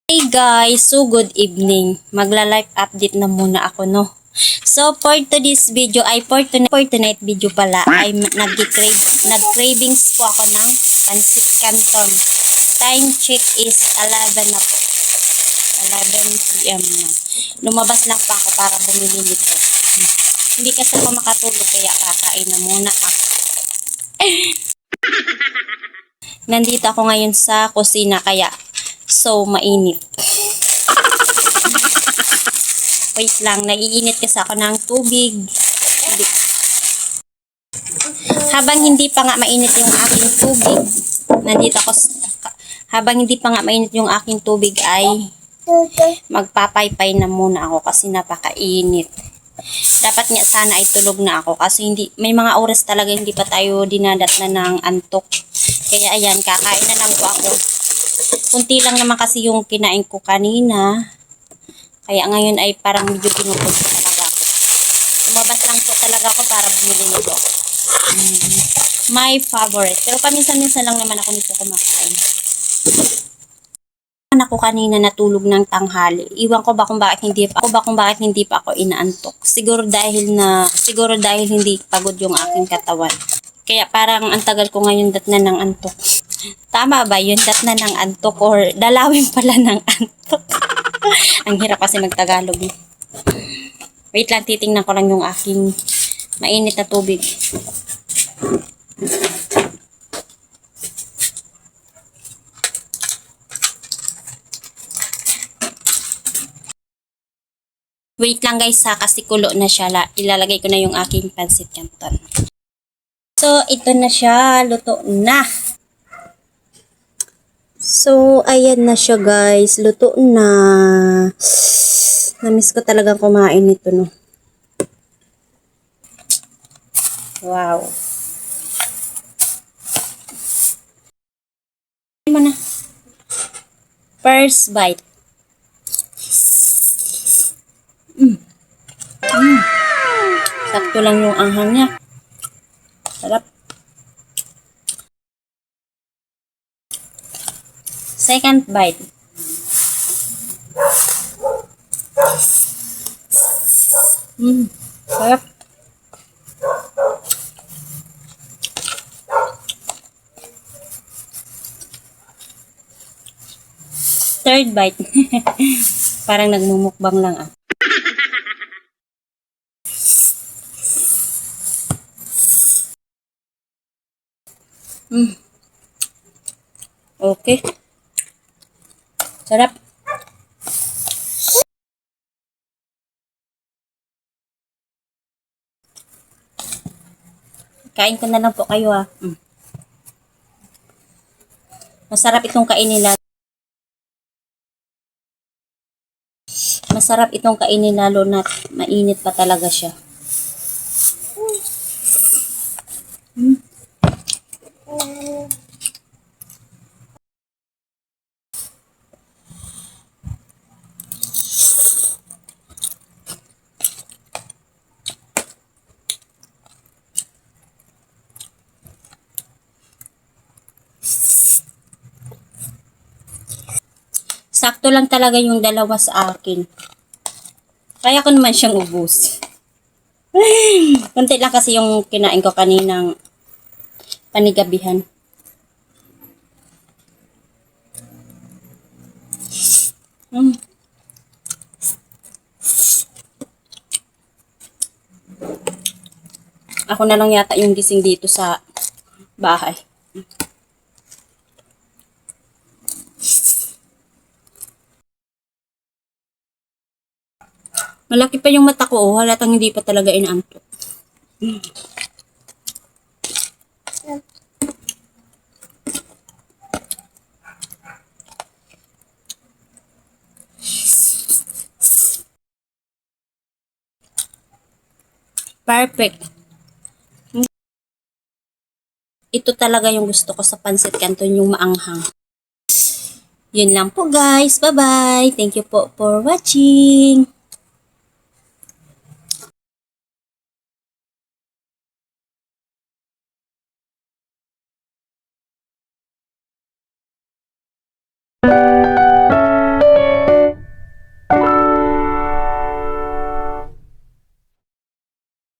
Hey guys, so good evening. Magla-live update na muna ako, no. So for today's video ay for tonight video pala ay nag-cravings po ako ng pancit canton. Time check is 11 na po. 11 PM na. Lumabas lang pa ako para bumili nito. Hindi kasi ako makatulog kaya kakain na muna ako. Nandito ako ngayon sa kusina kaya so mainit. Wait lang, naiinit kasi ako ng tubig. Habang hindi pa nga mainit yung aking tubig, habang hindi pa nga mainit yung aking tubig ay magpapaypay na muna ako kasi napakainit. Dapat nga sana ay tulog na ako kasi may mga oras talaga hindi pa tayo dinadatnan ng antok. Kaya ayan, kakain na lang po ako. Kunti lang naman kasi yung kinain ko kanina. Kaya ngayon ay parang medyo pinupunta talaga ako. Lumabas lang po talaga ako para bumili nito. My favorite. Pero paminsan-minsan lang naman ako nito kumakain. Ako kanina natulog ng tanghali. Iwan ko ba kung bakit hindi pa ako inaantok. Siguro dahil hindi pagod yung aking katawan. Kaya parang ang tagal ko ngayon datnan ng antok. Tama ba yun? Datnan ng antok or dalawin pala ng antok? Ang hirap kasi magtagalog. Wait lang, titingnan ko lang yung aking mainit na tubig. Wait lang guys ha, kasi kulo na siya. Ilalagay ko na yung aking pancit canton. So, ito na siya. Luto na. So, ayan na siya guys. Luto na. Namiss ko talagang kumain nito, no. Wow. Ano na? First bite. Sakto lang yung anghang niya. Sarap. Second bite. Sarap. Third bite. Parang nagmumukbang lang ah. Okay. Sarap. Kain ko na lang po kayo ah. Masarap itong kainin lalo. Masarap itong kainin lalo na mainit pa talaga siya. Sakto lang talaga yung dalawa sa akin. Kaya ko naman siyang ubus. Kunti lang kasi yung kinain ko kaninang panigabihan. Ako na lang yata yung gising dito sa bahay. Malaki pa yung mata ko, oh. Halatang hindi pa talaga inaantok. Perfect. Ito talaga yung gusto ko sa pancit canton, yung maanghang. Yun lang po guys. Bye-bye. Thank you po for watching.